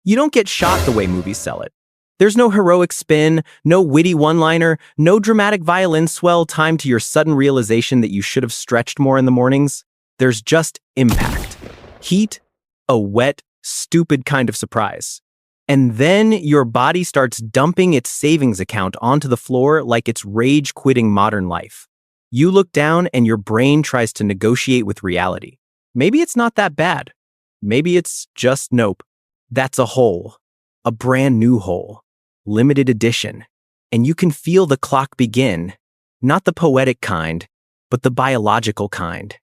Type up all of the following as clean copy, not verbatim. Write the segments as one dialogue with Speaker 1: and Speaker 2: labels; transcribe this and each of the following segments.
Speaker 1: You don't get shot the way movies sell it. There's no heroic spin, no witty one-liner, no dramatic violin swell timed to your sudden realization that you should have stretched more in the mornings. There's just impact. Heat, a wet, stupid kind of surprise. And then your body starts dumping its savings account onto the floor like it's rage-quitting modern life. You look down and your brain tries to negotiate with reality. Maybe it's not that bad. Maybe it's just nope. That's a hole. A brand new hole. Limited edition. And you can feel the clock begin. Not the poetic kind, but the biological kind.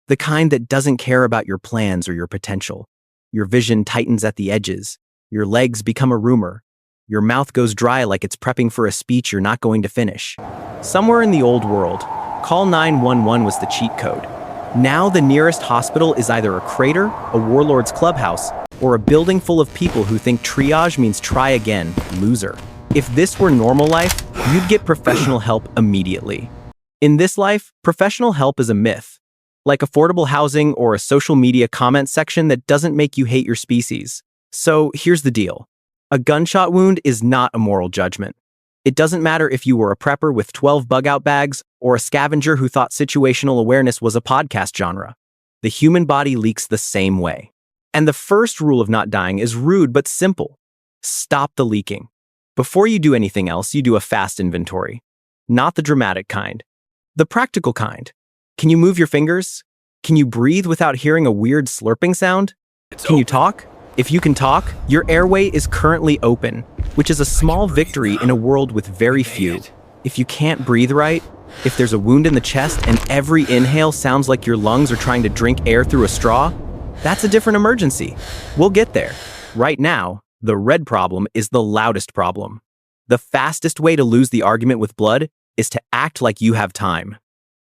Speaker 1: The kind that doesn't care about your plans or your potential. Your vision tightens at the edges. Your legs become a rumor. Your mouth goes dry like it's prepping for a speech you're not going to finish. Somewhere in the old world, call 911 was the cheat code. Now the nearest hospital is either a crater, a warlord's clubhouse, or a building full of people who think triage means try again, loser. If this were normal life, you'd get professional help immediately. In this life, professional help is a myth. Like affordable housing or a social media comment section that doesn't make you hate your species. So here's the deal. A gunshot wound is not a moral judgment. It doesn't matter if you were a prepper with 12 bug-out bags or a scavenger who thought situational awareness was a podcast genre. The human body leaks the same way. And the first rule of not dying is rude but simple. Stop the leaking. Before you do anything else, you do a fast inventory. Not the dramatic kind. The practical kind. Can you move your fingers? Can you breathe without hearing a weird slurping sound? Can you talk? If you can talk, your airway is currently open, which is a small victory in a world with very few. If you can't breathe right, if there's a wound in the chest and every inhale sounds like your lungs are trying to drink air through a straw, that's a different emergency. We'll get there. Right now, the red problem is the loudest problem. The fastest way to lose the argument with blood is to act like you have time.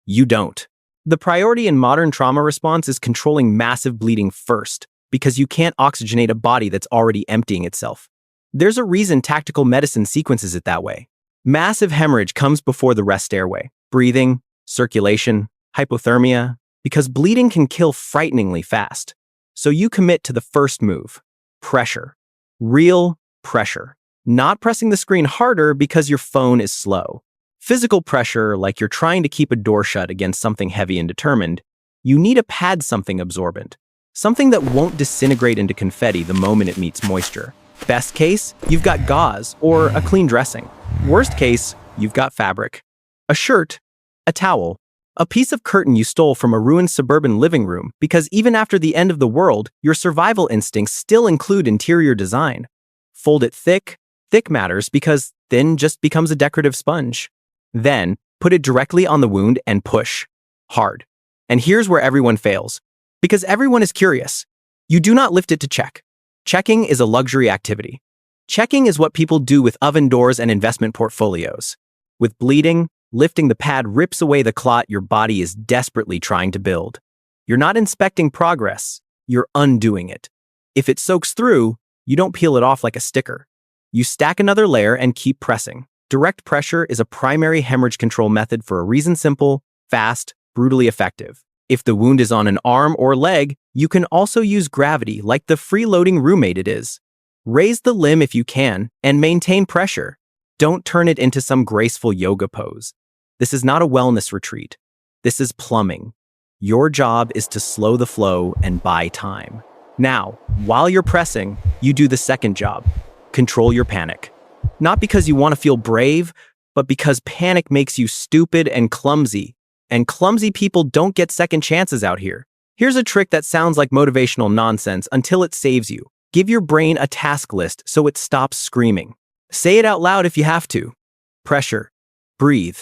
Speaker 1: You don't. The priority in modern trauma response is controlling massive bleeding first, because you can't oxygenate a body that's already emptying itself. There's a reason tactical medicine sequences it that way. Massive hemorrhage comes before the rest airway. Breathing, circulation, hypothermia, because bleeding can kill frighteningly fast. So you commit to the first move. Pressure. Real pressure. Not pressing the screen harder because your phone is slow. Physical pressure, like you're trying to keep a door shut against something heavy and determined. You need to pad something absorbent. Something that won't disintegrate into confetti the moment it meets moisture. Best case, you've got gauze or a clean dressing. Worst case, you've got fabric. A shirt, a towel, a piece of curtain you stole from a ruined suburban living room because even after the end of the world, your survival instincts still include interior design. Fold it thick. Thick matters because thin just becomes a decorative sponge. Then, put it directly on the wound and push. Hard. And here's where everyone fails. Because everyone is curious. You do not lift it to check. Checking is a luxury activity. Checking is what people do with oven doors and investment portfolios. With bleeding, lifting the pad rips away the clot your body is desperately trying to build. You're not inspecting progress, you're undoing it. If it soaks through, you don't peel it off like a sticker. You stack another layer and keep pressing. Direct pressure is a primary hemorrhage control method for a reason: simple, fast, brutally effective. If the wound is on an arm or leg, you can also use gravity like the freeloading roommate it is. Raise the limb if you can and maintain pressure. Don't turn it into some graceful yoga pose. This is not a wellness retreat. This is plumbing. Your job is to slow the flow and buy time. Now, while you're pressing, you do the second job. Control your panic. Not because you want to feel brave, but because panic makes you stupid and clumsy. And clumsy people don't get second chances out here. Here's a trick that sounds like motivational nonsense until it saves you. Give your brain a task list so it stops screaming. Say it out loud if you have to. Pressure. Breathe.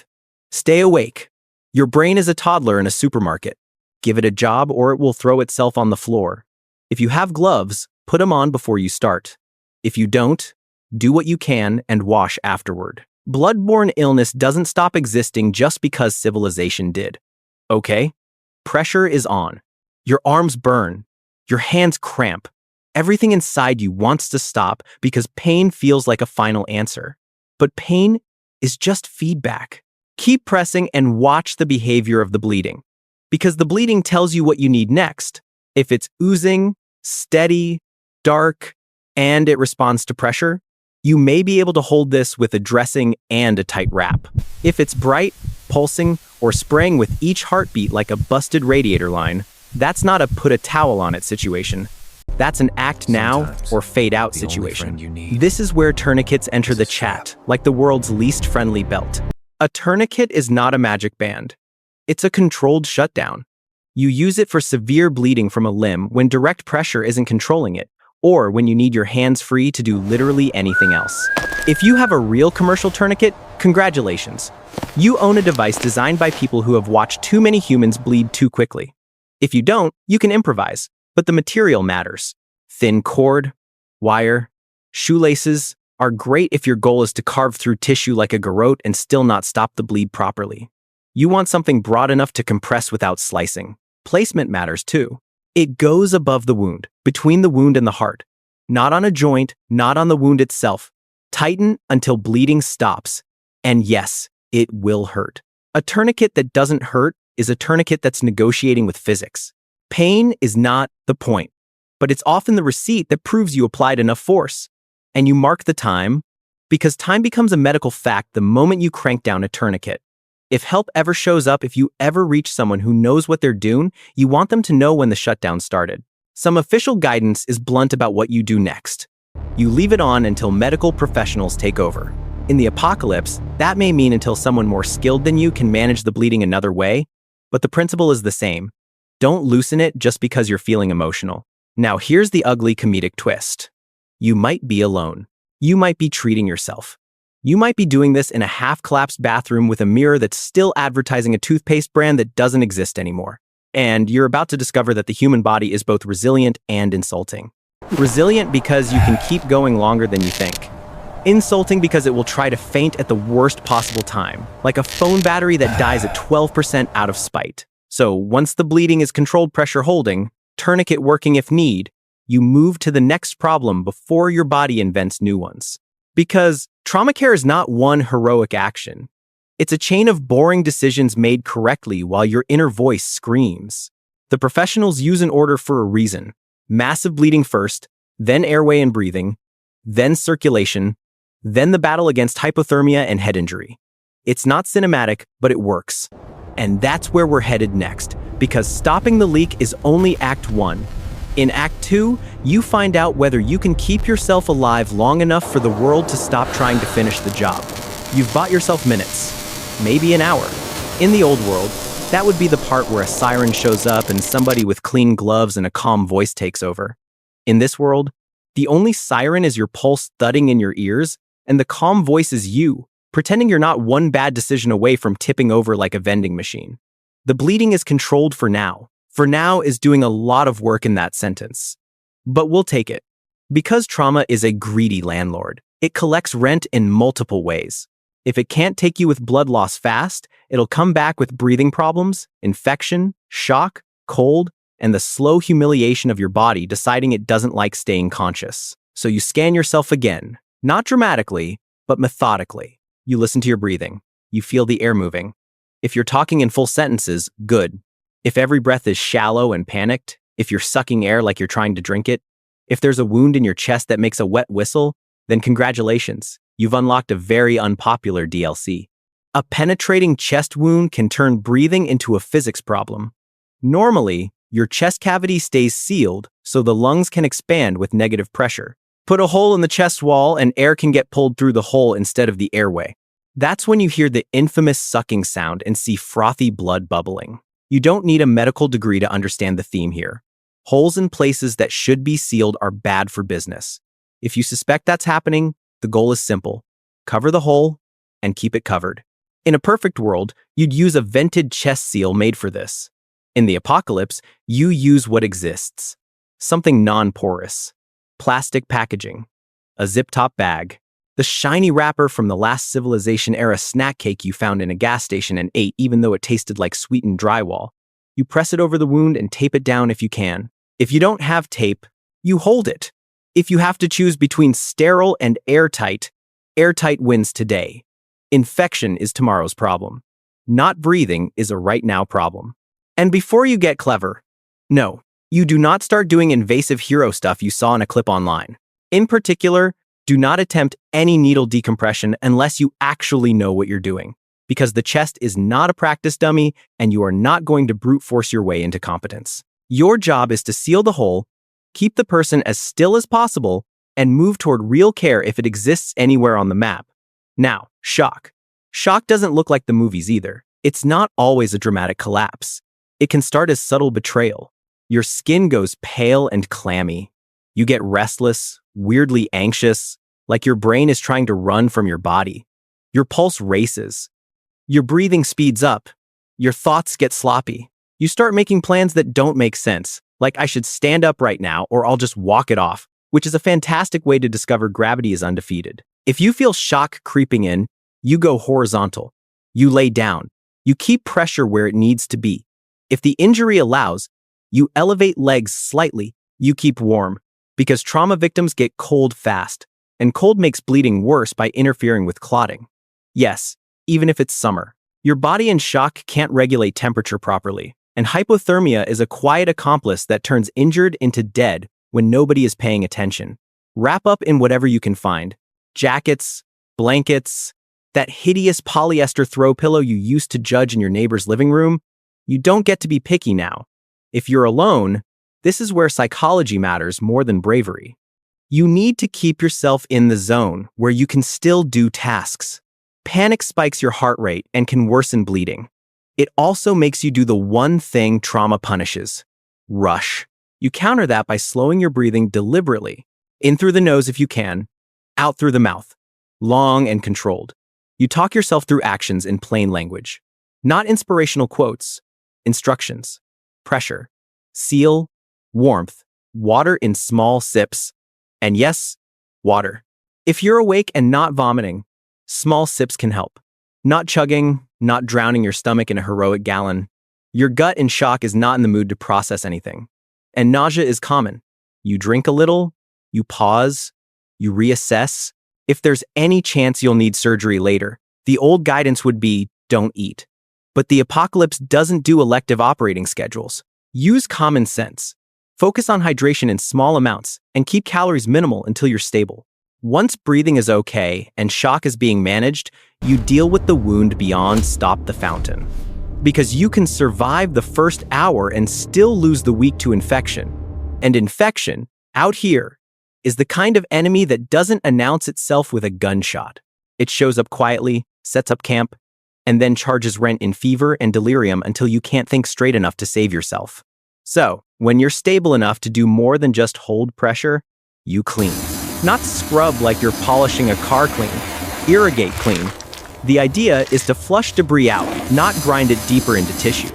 Speaker 1: Stay awake. Your brain is a toddler in a supermarket. Give it a job or it will throw itself on the floor. If you have gloves, put them on before you start. If you don't, do what you can and wash afterward. Bloodborne illness doesn't stop existing just because civilization did. Okay? Pressure is on. Your arms burn. Your hands cramp. Everything inside you wants to stop because pain feels like a final answer. But pain is just feedback. Keep pressing and watch the behavior of the bleeding. Because the bleeding tells you what you need next. If it's oozing, steady, dark, and it responds to pressure, you may be able to hold this with a dressing and a tight wrap. If it's bright, pulsing, or spraying with each heartbeat like a busted radiator line, that's not a put a towel on it situation. That's an act now or fade out situation. This is where tourniquets enter the chat, like the world's least friendly belt. A tourniquet is not a magic band. It's a controlled shutdown. You use it for severe bleeding from a limb when direct pressure isn't controlling it, or when you need your hands free to do literally anything else. If you have a real commercial tourniquet, congratulations. You own a device designed by people who have watched too many humans bleed too quickly. If you don't, you can improvise, but the material matters. Thin cord, wire, shoelaces are great if your goal is to carve through tissue like a garrote and still not stop the bleed properly. You want something broad enough to compress without slicing. Placement matters too. It goes above the wound, between the wound and the heart. Not on a joint, not on the wound itself. Tighten until bleeding stops. And yes, it will hurt. A tourniquet that doesn't hurt is a tourniquet that's negotiating with physics. Pain is not the point, but it's often the receipt that proves you applied enough force. And you mark the time, because time becomes a medical fact the moment you crank down a tourniquet. If help ever shows up, if you ever reach someone who knows what they're doing, you want them to know when the shutdown started. Some official guidance is blunt about what you do next. You leave it on until medical professionals take over. In the apocalypse, that may mean until someone more skilled than you can manage the bleeding another way, but the principle is the same. Don't loosen it just because you're feeling emotional. Now here's the ugly comedic twist. You might be alone. You might be treating yourself. You might be doing this in a half-collapsed bathroom with a mirror that's still advertising a toothpaste brand that doesn't exist anymore. And you're about to discover that the human body is both resilient and insulting. Resilient because you can keep going longer than you think. Insulting because it will try to faint at the worst possible time, like a phone battery that dies at 12% out of spite. So once the bleeding is controlled pressure holding, tourniquet working if need, you move to the next problem before your body invents new ones. Because trauma care is not one heroic action. It's a chain of boring decisions made correctly while your inner voice screams. The professionals use an order for a reason. Massive bleeding first, then airway and breathing, then circulation, then the battle against hypothermia and head injury. It's not cinematic, but it works. And that's where we're headed next, because stopping the leak is only Act 1. In Act 2, you find out whether you can keep yourself alive long enough for the world to stop trying to finish the job. You've bought yourself minutes, maybe an hour. In the old world, that would be the part where a siren shows up and somebody with clean gloves and a calm voice takes over. In this world, the only siren is your pulse thudding in your ears, and the calm voice is you, pretending you're not one bad decision away from tipping over like a vending machine. The bleeding is controlled for now. For now is doing a lot of work in that sentence. But we'll take it. Because trauma is a greedy landlord, it collects rent in multiple ways. If it can't take you with blood loss fast, it'll come back with breathing problems, infection, shock, cold, and the slow humiliation of your body deciding it doesn't like staying conscious. So you scan yourself again, not dramatically, but methodically. You listen to your breathing. You feel the air moving. If you're talking in full sentences, good. If every breath is shallow and panicked, if you're sucking air like you're trying to drink it, if there's a wound in your chest that makes a wet whistle, then congratulations, you've unlocked a very unpopular DLC. A penetrating chest wound can turn breathing into a physics problem. Normally, your chest cavity stays sealed so the lungs can expand with negative pressure. Put a hole in the chest wall and air can get pulled through the hole instead of the airway. That's when you hear the infamous sucking sound and see frothy blood bubbling. You don't need a medical degree to understand the theme here. Holes in places that should be sealed are bad for business. If you suspect that's happening, the goal is simple. Cover the hole and keep it covered. In a perfect world, you'd use a vented chest seal made for this. In the apocalypse, you use what exists. Something non-porous. Plastic packaging. A zip-top bag. The shiny wrapper from the last civilization-era snack cake you found in a gas station and ate even though it tasted like sweetened drywall. You press it over the wound and tape it down if you can. If you don't have tape, you hold it. If you have to choose between sterile and airtight, airtight wins today. Infection is tomorrow's problem. Not breathing is a right-now problem. And before you get clever, no, you do not start doing invasive hero stuff you saw in a clip online. In particular, do not attempt any needle decompression unless you actually know what you're doing, because the chest is not a practice dummy and you are not going to brute force your way into competence. Your job is to seal the hole, keep the person as still as possible, and move toward real care if it exists anywhere on the map. Now, shock. Shock doesn't look like the movies either. It's not always a dramatic collapse. It can start as subtle betrayal. Your skin goes pale and clammy. You get restless, weirdly anxious, like your brain is trying to run from your body. Your pulse races. Your breathing speeds up. Your thoughts get sloppy. You start making plans that don't make sense, like I should stand up right now or I'll just walk it off, which is a fantastic way to discover gravity is undefeated. If you feel shock creeping in, you go horizontal. You lay down. You keep pressure where it needs to be. If the injury allows, you elevate legs slightly. You keep warm, because trauma victims get cold fast, and cold makes bleeding worse by interfering with clotting. Yes, even if it's summer, your body in shock can't regulate temperature properly, and hypothermia is a quiet accomplice that turns injured into dead when nobody is paying attention. Wrap up in whatever you can find. Jackets, blankets, that hideous polyester throw pillow you used to judge in your neighbor's living room. You don't get to be picky now. If you're alone, this is where psychology matters more than bravery. You need to keep yourself in the zone where you can still do tasks. Panic spikes your heart rate and can worsen bleeding. It also makes you do the one thing trauma punishes: rush. You counter that by slowing your breathing deliberately, in through the nose if you can, out through the mouth, long and controlled. You talk yourself through actions in plain language. Not inspirational quotes, instructions, pressure, seal, warmth, water in small sips, and yes, water. If you're awake and not vomiting, small sips can help. Not chugging, not drowning your stomach in a heroic gallon. Your gut in shock is not in the mood to process anything. And nausea is common. You drink a little, you pause, you reassess. If there's any chance you'll need surgery later, the old guidance would be, don't eat. But the apocalypse doesn't do elective operating schedules. Use common sense. Focus on hydration in small amounts and keep calories minimal until you're stable. Once breathing is okay and shock is being managed, you deal with the wound beyond stop the fountain. Because you can survive the first hour and still lose the week to infection. And infection, out here, is the kind of enemy that doesn't announce itself with a gunshot. It shows up quietly, sets up camp, and then charges rent in fever and delirium until you can't think straight enough to save yourself. So, when you're stable enough to do more than just hold pressure, you clean. Not scrub like you're polishing a car clean. Irrigate clean. The idea is to flush debris out, not grind it deeper into tissue.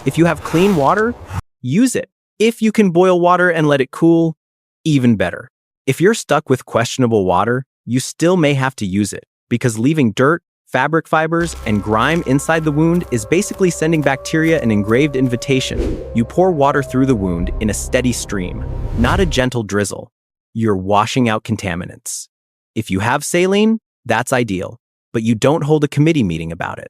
Speaker 1: If you have clean water, use it. If you can boil water and let it cool, even better. If you're stuck with questionable water, you still may have to use it, because leaving dirt, fabric fibers, and grime inside the wound is basically sending bacteria an engraved invitation. You pour water through the wound in a steady stream, not a gentle drizzle. You're washing out contaminants. If you have saline, that's ideal, but you don't hold a committee meeting about it.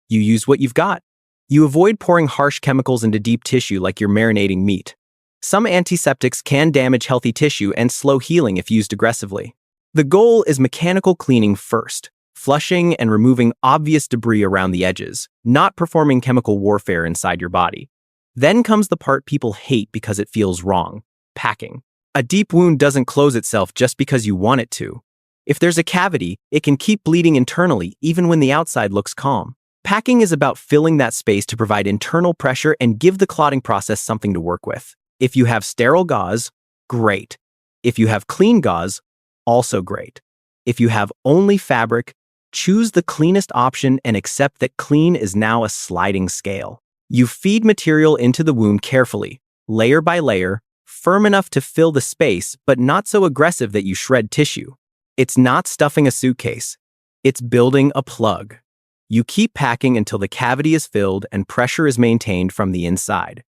Speaker 1: You use what you've got. You avoid pouring harsh chemicals into deep tissue like you're marinating meat. Some antiseptics can damage healthy tissue and slow healing if used aggressively. The goal is mechanical cleaning first, flushing and removing obvious debris around the edges, not performing chemical warfare inside your body. Then comes the part people hate because it feels wrong: packing. A deep wound doesn't close itself just because you want it to. If there's a cavity, it can keep bleeding internally even when the outside looks calm. Packing is about filling that space to provide internal pressure and give the clotting process something to work with. If you have sterile gauze, great. If you have clean gauze, also great. If you have only fabric, choose the cleanest option and accept that clean is now a sliding scale. You feed material into the wound carefully, layer by layer, firm enough to fill the space, but not so aggressive that you shred tissue. It's not stuffing a suitcase. It's building a plug. You keep packing until the cavity is filled and pressure is maintained from the inside.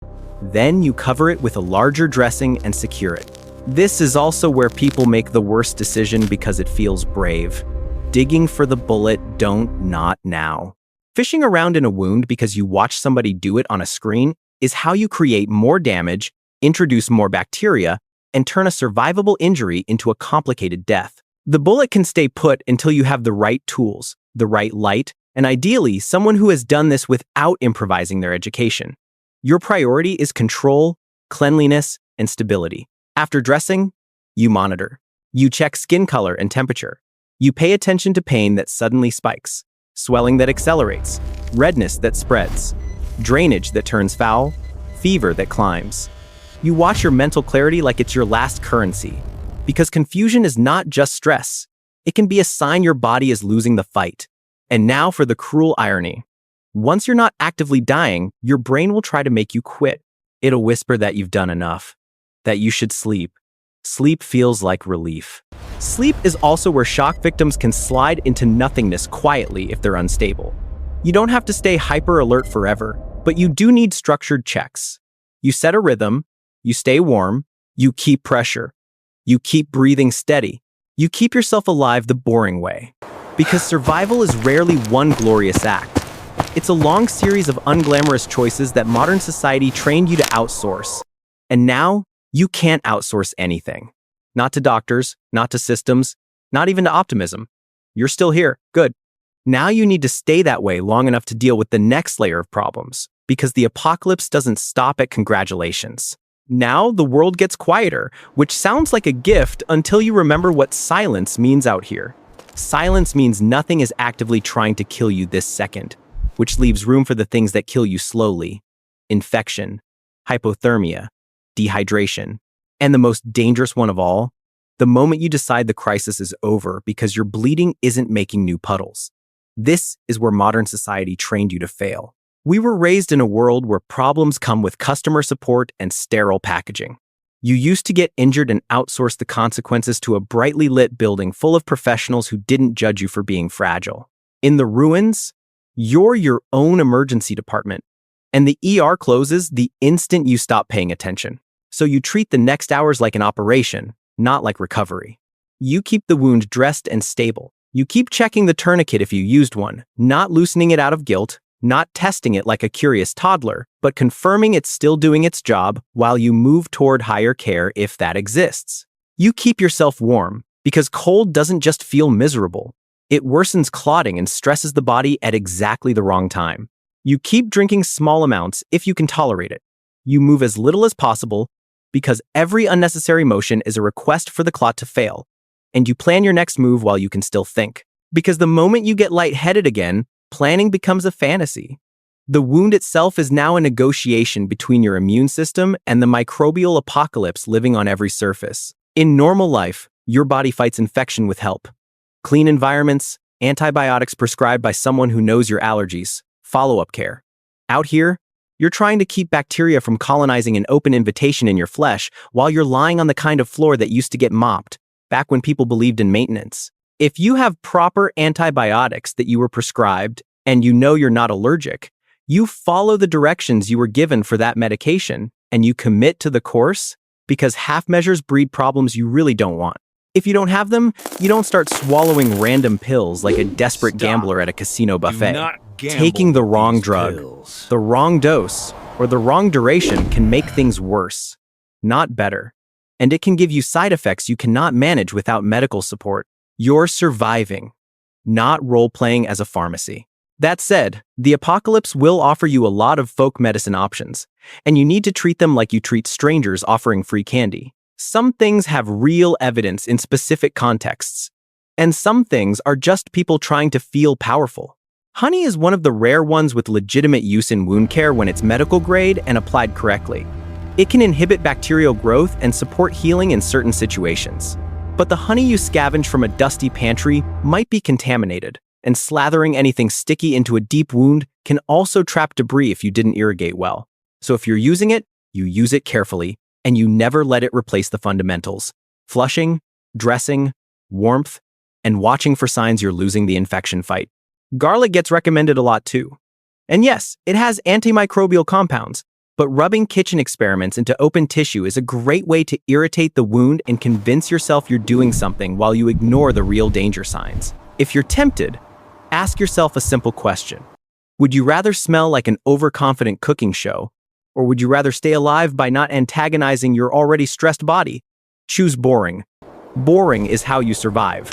Speaker 1: Then you cover it with a larger dressing and secure it. This is also where people make the worst decision because it feels brave. Digging for the bullet, not now. Fishing around in a wound because you watch somebody do it on a screen is how you create more damage, introduce more bacteria, and turn a survivable injury into a complicated death. The bullet can stay put until you have the right tools, the right light, and ideally, someone who has done this without improvising their education. Your priority is control, cleanliness, and stability. After dressing, you monitor. You check skin color and temperature. You pay attention to pain that suddenly spikes, swelling that accelerates, redness that spreads, drainage that turns foul, fever that climbs. You watch your mental clarity like it's your last currency, because confusion is not just stress. It can be a sign your body is losing the fight. And now for the cruel irony. Once you're not actively dying, your brain will try to make you quit. It'll whisper that you've done enough, that you should sleep. Sleep feels like relief. Sleep is also where shock victims can slide into nothingness quietly if they're unstable. You don't have to stay hyper alert forever, but you do need structured checks. You set a rhythm, you stay warm, you keep pressure, you keep breathing steady, you keep yourself alive the boring way. Because survival is rarely one glorious act. It's a long series of unglamorous choices that modern society trained you to outsource. And now, you can't outsource anything. Not to doctors, not to systems, not even to optimism. You're still here, good. Now you need to stay that way long enough to deal with the next layer of problems, because the apocalypse doesn't stop at congratulations. Now the world gets quieter, which sounds like a gift until you remember what silence means out here. Silence means nothing is actively trying to kill you this second, which leaves room for the things that kill you slowly. Infection, hypothermia, dehydration, and the most dangerous one of all, the moment you decide the crisis is over because your bleeding isn't making new puddles. This is where modern society trained you to fail. We were raised in a world where problems come with customer support and sterile packaging. You used to get injured and outsource the consequences to a brightly lit building full of professionals who didn't judge you for being fragile. In the ruins, you're your own emergency department, and the ER closes the instant you stop paying attention. So you treat the next hours like an operation, not like recovery. You keep the wound dressed and stable. You keep checking the tourniquet if you used one, not loosening it out of guilt, not testing it like a curious toddler, but confirming it's still doing its job while you move toward higher care if that exists. You keep yourself warm, because cold doesn't just feel miserable. It worsens clotting and stresses the body at exactly the wrong time. You keep drinking small amounts if you can tolerate it. You move as little as possible, because every unnecessary motion is a request for the clot to fail. And you plan your next move while you can still think. Because the moment you get lightheaded again, planning becomes a fantasy. The wound itself is now a negotiation between your immune system and the microbial apocalypse living on every surface. In normal life, your body fights infection with help. Clean environments, antibiotics prescribed by someone who knows your allergies, follow-up care. Out here, you're trying to keep bacteria from colonizing an open invitation in your flesh while you're lying on the kind of floor that used to get mopped, back when people believed in maintenance. If you have proper antibiotics that you were prescribed and you know you're not allergic, you follow the directions you were given for that medication and you commit to the course, because half measures breed problems you really don't want. If you don't have them, you don't start swallowing random pills like a desperate gambler at a casino buffet. Taking the wrong drug, the wrong dose, or the wrong duration can make things worse, not better. And it can give you side effects you cannot manage without medical support. You're surviving, not role-playing as a pharmacy. That said, the apocalypse will offer you a lot of folk medicine options, and you need to treat them like you treat strangers offering free candy. Some things have real evidence in specific contexts, and some things are just people trying to feel powerful. Honey is one of the rare ones with legitimate use in wound care when it's medical grade and applied correctly. It can inhibit bacterial growth and support healing in certain situations. But the honey you scavenge from a dusty pantry might be contaminated, and slathering anything sticky into a deep wound can also trap debris if you didn't irrigate well. So if you're using it, you use it carefully, and you never let it replace the fundamentals: flushing, dressing, warmth, and watching for signs you're losing the infection fight. Garlic gets recommended a lot too. And yes, it has antimicrobial compounds, but rubbing kitchen experiments into open tissue is a great way to irritate the wound and convince yourself you're doing something while you ignore the real danger signs. If you're tempted, ask yourself a simple question. Would you rather smell like an overconfident cooking show, or would you rather stay alive by not antagonizing your already stressed body? Choose boring. Boring is how you survive.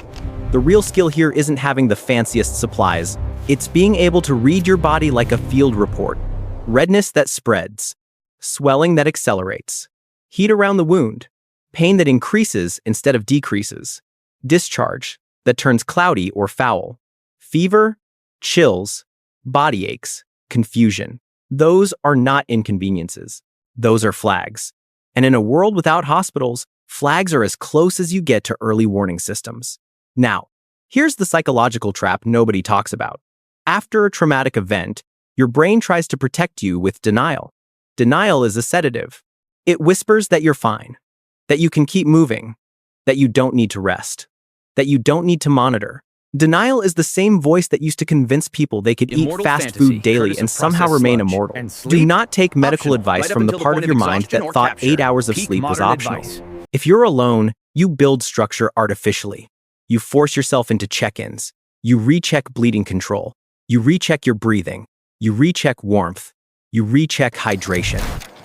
Speaker 1: The real skill here isn't having the fanciest supplies. It's being able to read your body like a field report. Redness that spreads. Swelling that accelerates. Heat around the wound. Pain that increases instead of decreases. Discharge that turns cloudy or foul. Fever, chills, body aches, confusion. Those are not inconveniences. Those are flags. And in a world without hospitals, flags are as close as you get to early warning systems. Now, here's the psychological trap nobody talks about. After a traumatic event, your brain tries to protect you with denial. Denial is a sedative. It whispers that you're fine, that you can keep moving, that you don't need to rest, that you don't need to monitor. Denial is the same voice that used to convince people they could eat fast food daily and somehow remain immortal. Do not take medical advice from the part of your mind that thought 8 hours of sleep was optional. If you're alone, you build structure artificially. You force yourself into check-ins. You recheck bleeding control. You recheck your breathing. You recheck warmth. You recheck hydration.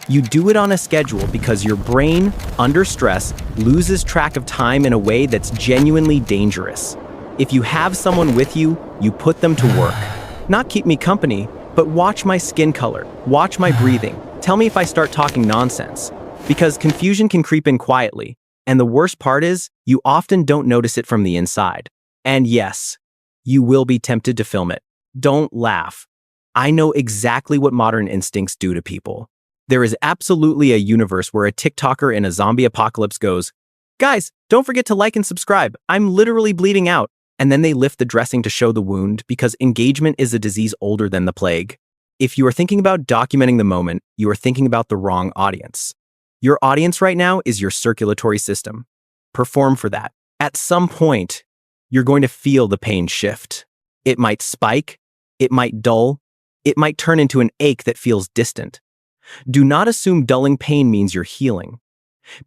Speaker 1: You do it on a schedule because your brain, under stress, loses track of time in a way that's genuinely dangerous. If you have someone with you, you put them to work. Not keep me company, but watch my skin color, watch my breathing. Tell me if I start talking nonsense. Because confusion can creep in quietly, and the worst part is, you often don't notice it from the inside. And yes, you will be tempted to film it. Don't laugh. I know exactly what modern instincts do to people. There is absolutely a universe where a TikToker in a zombie apocalypse goes, "Guys, don't forget to like and subscribe. I'm literally bleeding out." And then they lift the dressing to show the wound because engagement is a disease older than the plague. If you are thinking about documenting the moment, you are thinking about the wrong audience. Your audience right now is your circulatory system. Perform for that. At some point, you're going to feel the pain shift. It might spike, it might dull, it might turn into an ache that feels distant. Do not assume dulling pain means you're healing.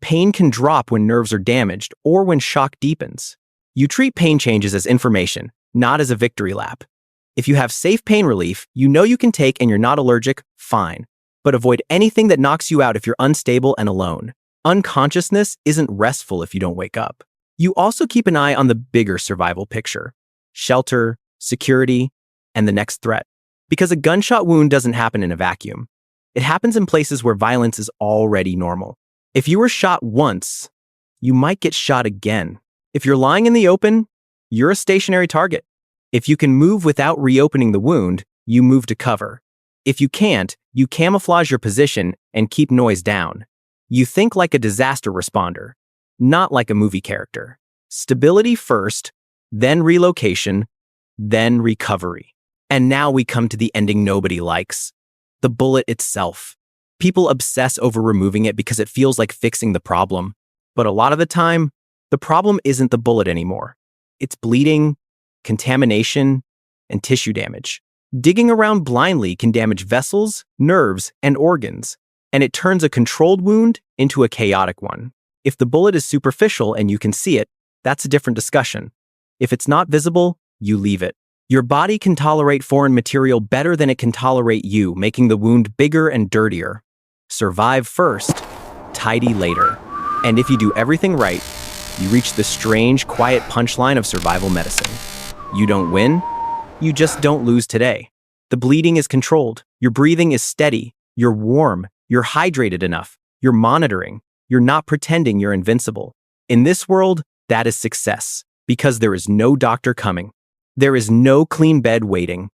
Speaker 1: Pain can drop when nerves are damaged or when shock deepens. You treat pain changes as information, not as a victory lap. If you have safe pain relief you know you can take and you're not allergic, fine. But avoid anything that knocks you out if you're unstable and alone. Unconsciousness isn't restful if you don't wake up. You also keep an eye on the bigger survival picture. Shelter, security, and the next threat. Because a gunshot wound doesn't happen in a vacuum. It happens in places where violence is already normal. If you were shot once, you might get shot again. If you're lying in the open, you're a stationary target. If you can move without reopening the wound, you move to cover. If you can't, you camouflage your position and keep noise down. You think like a disaster responder, not like a movie character. Stability first, then relocation, then recovery. And now we come to the ending nobody likes. The bullet itself. People obsess over removing it because it feels like fixing the problem. But a lot of the time, the problem isn't the bullet anymore. It's bleeding, contamination, and tissue damage. Digging around blindly can damage vessels, nerves, and organs, and it turns a controlled wound into a chaotic one. If the bullet is superficial and you can see it, that's a different discussion. If it's not visible, you leave it. Your body can tolerate foreign material better than it can tolerate you, making the wound bigger and dirtier. Survive first, tidy later. And if you do everything right, you reach the strange, quiet punchline of survival medicine. You don't win, you just don't lose today. The bleeding is controlled, your breathing is steady, you're warm, you're hydrated enough, you're monitoring, you're not pretending you're invincible. In this world, that is success, because there is no doctor coming. There is no clean bed waiting.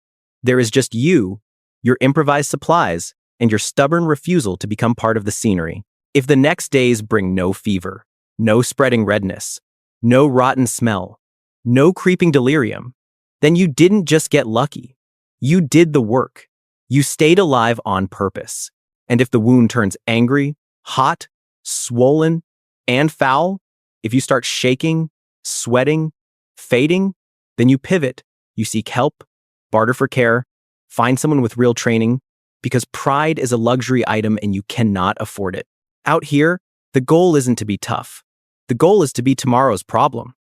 Speaker 1: There is just you, your improvised supplies, and your stubborn refusal to become part of the scenery. If the next days bring no fever, no spreading redness, no rotten smell, no creeping delirium, then you didn't just get lucky. You did the work. You stayed alive on purpose. And if the wound turns angry, hot, swollen, and foul, if you start shaking, sweating, fading, then you pivot. You seek help, barter for care, find someone with real training, because pride is a luxury item and you cannot afford it. Out here, the goal isn't to be tough. The goal is to be tomorrow's problem.